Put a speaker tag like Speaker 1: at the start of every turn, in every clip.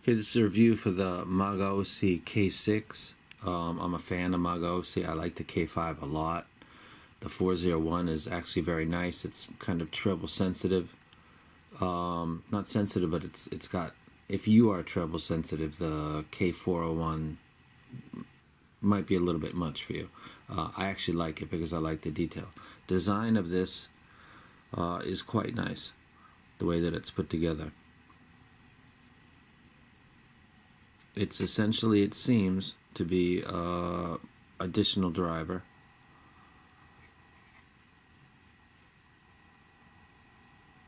Speaker 1: Okay, this is a review for the Magaosi K6. I'm a fan of Magaosi. I like the K5 a lot. The 401 is actually very nice. It's kind of treble sensitive. Not sensitive, but it's got, if you are treble sensitive, the K401 might be a little bit much for you. I actually like it because I like the detail. Design of this is quite nice, the way that it's put together. It's essentially, it seems to be additional driver.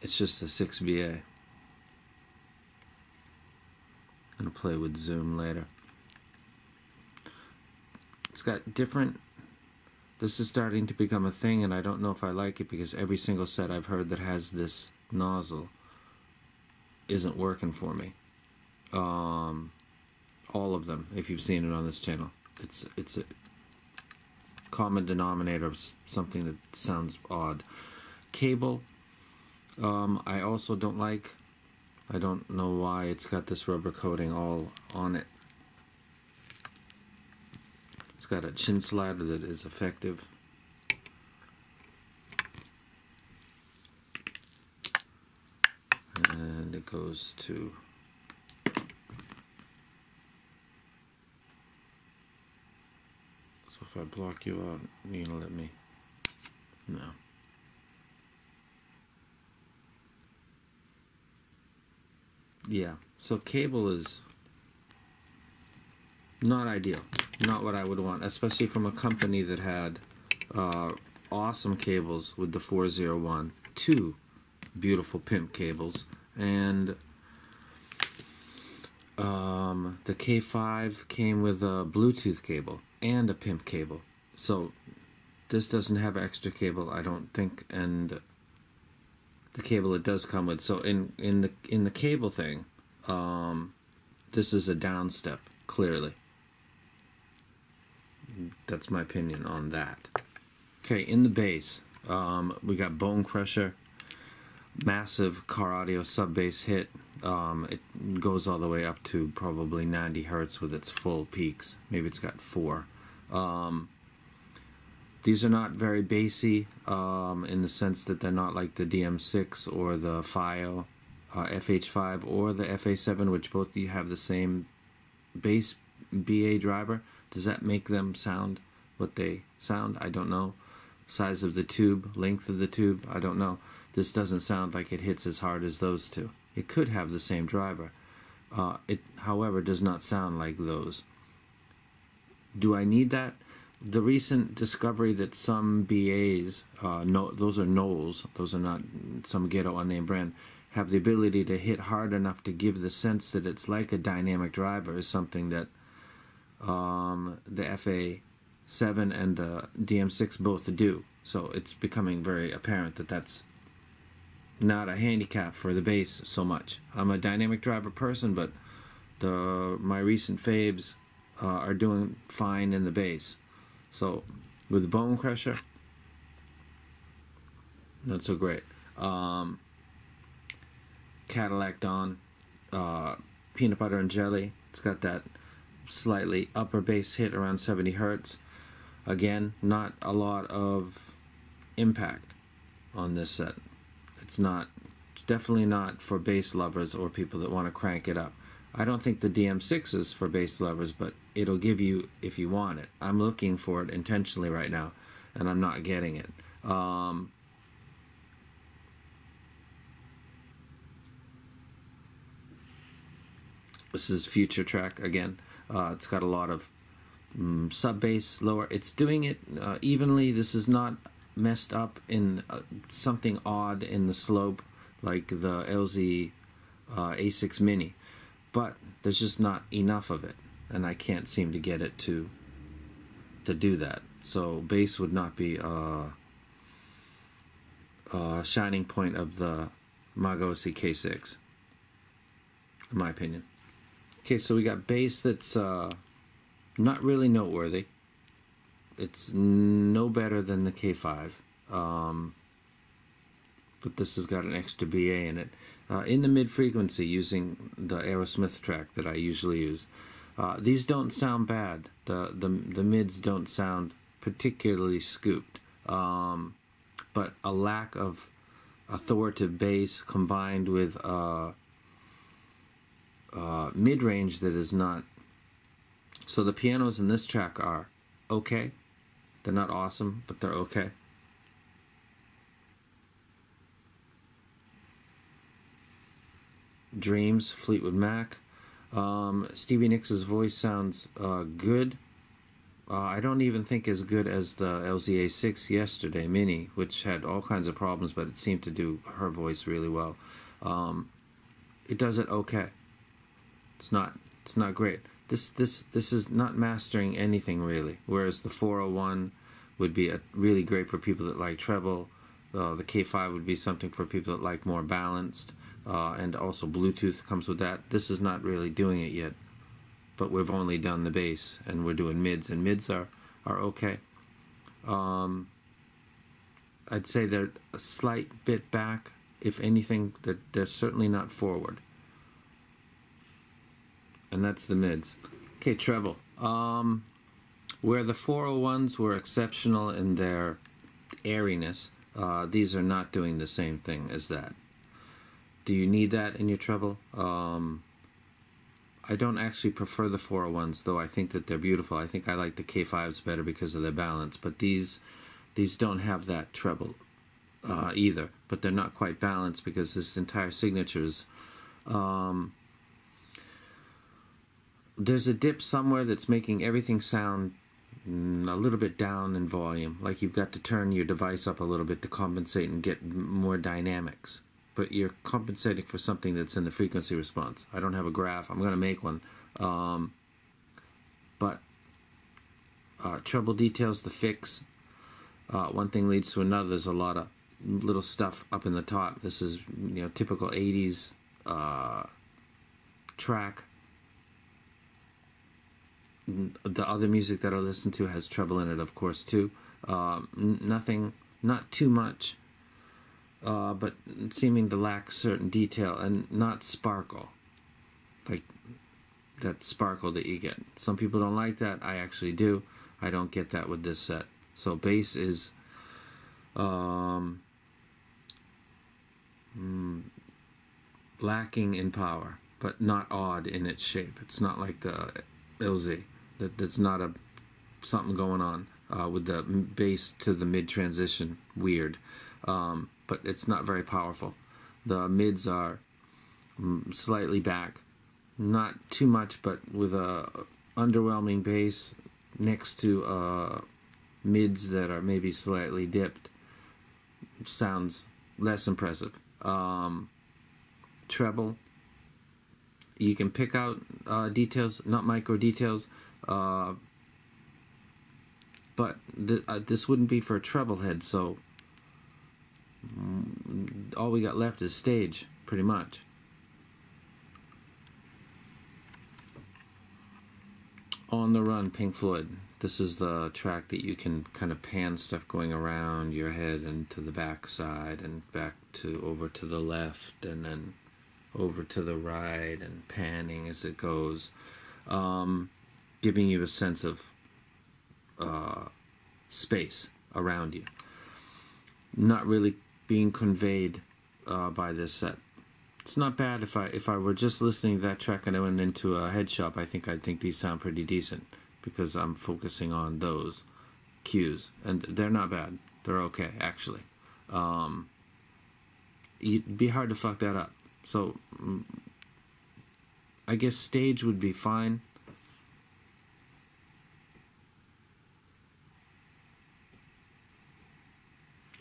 Speaker 1: It's just a 6BA. I'm gonna play with zoom later. It's got different, this is starting to become a thing, and I don't know if I like it because every single set I've heard that has this nozzle isn't working for me. All of them, if you've seen it on this channel. It's a common denominator of something that sounds odd. Cable, I also don't like. I don't know why it's got this rubber coating all on it. It's got a chin slider that is effective. And it goes to if I block you out, you gonna let me? No. Yeah, so cable is not ideal. Not what I would want, especially from a company that had awesome cables with the 401. Two beautiful pimp cables. And the K5 came with a Bluetooth cable and a pimp cable. So this doesn't have extra cable, I don't think, and the cable it does come with. So in the cable thing, this is a down step, clearly. That's my opinion on that. Okay, in the bass, we got Bone Crusher, massive car audio sub bass hit. It goes all the way up to probably 90 hertz with its full peaks. Maybe it's got 4. These are not very bassy in the sense that they're not like the DM6 or the FIO FH5 or the FA7, which both you have the same bass BA driver. Does that make them sound what they sound? I don't know. Size of the tube, length of the tube, I don't know. This doesn't sound like it hits as hard as those two. It could have the same driver. It, however, does not sound like those. Do I need that? The recent discovery that some BAs, those are Knowles, those are not some ghetto unnamed brand, have the ability to hit hard enough to give the sense that it's like a dynamic driver is something that the FA7 and the DM6 both do. So it's becoming very apparent that that's not a handicap for the bass so much. I'm a dynamic driver person, but my recent faves are doing fine in the bass. So with Bone Crusher, not so great. Cadillac Dawn, Peanut Butter and Jelly, it's got that slightly upper bass hit around 70 hertz. Again, not a lot of impact on this set. It's definitely not for bass lovers or people that want to crank it up. I don't think the DM6 is for bass lovers, but it'll give you if you want it. I'm looking for it intentionally right now, and I'm not getting it. This is Future Track again. It's got a lot of sub bass, lower. It's doing it evenly. This is not messed up in something odd in the slope like the LZ A6 Mini, but there's just not enough of it, and I can't seem to get it to do that. So bass would not be a shining point of the Magaosi K6, in my opinion. Okay, so we got bass that's not really noteworthy. It's no better than the K5. but this has got an extra BA in it. In the mid-frequency, using the Aerosmith track that I usually use. These don't sound bad. The mids don't sound particularly scooped, but a lack of authoritative bass combined with mid-range that is not. So the pianos in this track are okay. They're not awesome, but they're okay. Dreams, Fleetwood Mac. Stevie Nicks' voice sounds good. I don't even think as good as the LZA6 yesterday mini, which had all kinds of problems, but it seemed to do her voice really well. It does it okay. It's not great. This is not mastering anything really. Whereas the 401 would be really great for people that like treble. The K5 would be something for people that like more balanced. And also Bluetooth comes with that. This is not really doing it yet, but we've only done the bass and we're doing mids, and mids are okay. I'd say they're a slight bit back. If anything, they're certainly not forward. And that's the mids. Okay, treble. Where the 401s were exceptional in their airiness, these are not doing the same thing as that. Do you need that in your treble? I don't actually prefer the 401s, though I think that they're beautiful. I think I like the K5s better because of their balance, but these don't have that treble either, but they're not quite balanced because this entire signature is there's a dip somewhere that's making everything sound a little bit down in volume, like you've got to turn your device up a little bit to compensate and get more dynamics. But you're compensating for something that's in the frequency response. I don't have a graph. I'm going to make one. But treble details, the fix. One thing leads to another. There's a lot of little stuff up in the top. This is typical 80s track. The other music that I listen to has treble in it, of course, too. Nothing, not too much. But seeming to lack certain detail and not sparkle, like that sparkle that you get. Some people don't like that. I actually do. I don't get that with this set. So bass is lacking in power, but not odd in its shape. It's not like the LZ. That's not something going on with the bass to the mid transition. Weird. But it's not very powerful. The mids are slightly back, not too much, but with a underwhelming bass next to mids that are maybe slightly dipped. Sounds less impressive. Treble, you can pick out details, not micro details, but this wouldn't be for a treble head, so all we got left is stage, pretty much. On the Run, Pink Floyd. This is the track that you can kind of pan stuff going around your head and to the back side and back to over to the left and then over to the right and panning as it goes, giving you a sense of space around you. Not really being conveyed by this set. It's not bad. If I were just listening to that track and I went into a head shop, I'd think these sound pretty decent because I'm focusing on those cues, and they're not bad. They're okay, actually. It'd be hard to fuck that up. So I guess stage would be fine.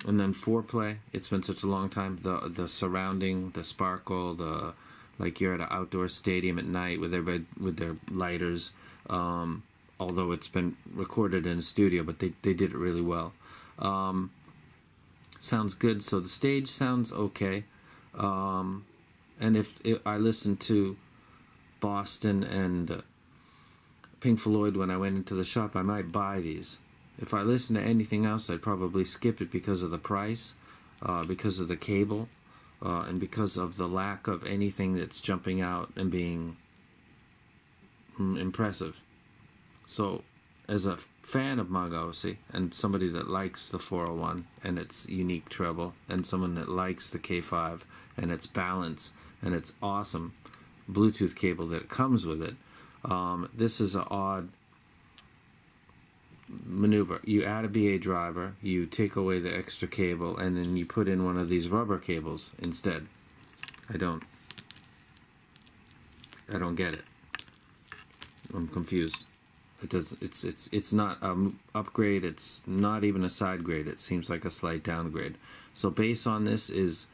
Speaker 1: And then foreplay, it's been such a long time. The surrounding, the sparkle, like you're at an outdoor stadium at night with everybody with their lighters. Although it's been recorded in a studio, but they did it really well. Sounds good. So the stage sounds okay. And if I listened to Boston and Pink Floyd when I went into the shop, I might buy these. If I listen to anything else, I'd probably skip it because of the price. because of the cable and because of the lack of anything that's jumping out and being impressive. So as a fan of Magaosi and somebody that likes the 401 and its unique treble, and someone that likes the K5 and its balance and its awesome Bluetooth cable that comes with it, this is an odd maneuver. You add a BA driver, you take away the extra cable, and then you put in one of these rubber cables instead. I don't get it. I'm confused. It doesn't. It's not an upgrade. It's not even a side grade. It seems like a slight downgrade. So bass on this is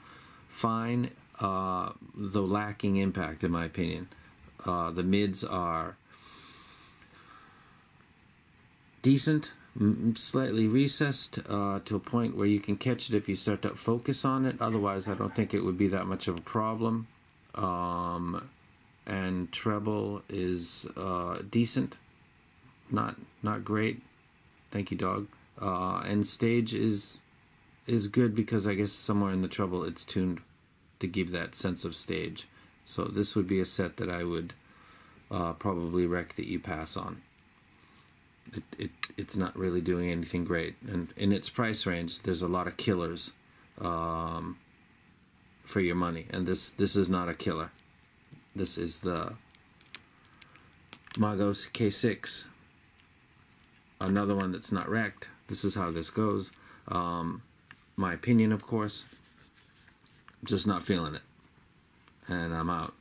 Speaker 1: fine, though lacking impact in my opinion. The mids are decent, slightly recessed to a point where you can catch it if you start to focus on it. Otherwise, I don't think it would be that much of a problem. And treble is decent, not great. Thank you, dog. And stage is good because I guess somewhere in the treble it's tuned to give that sense of stage. So this would be a set that I would probably rec that you pass on. It's not really doing anything great, and in its price range there's a lot of killers for your money, and this is not a killer. This is the Magaosi K6, another one that's not wrecked. This is how this goes. My opinion, of course. Just not feeling it, and I'm out.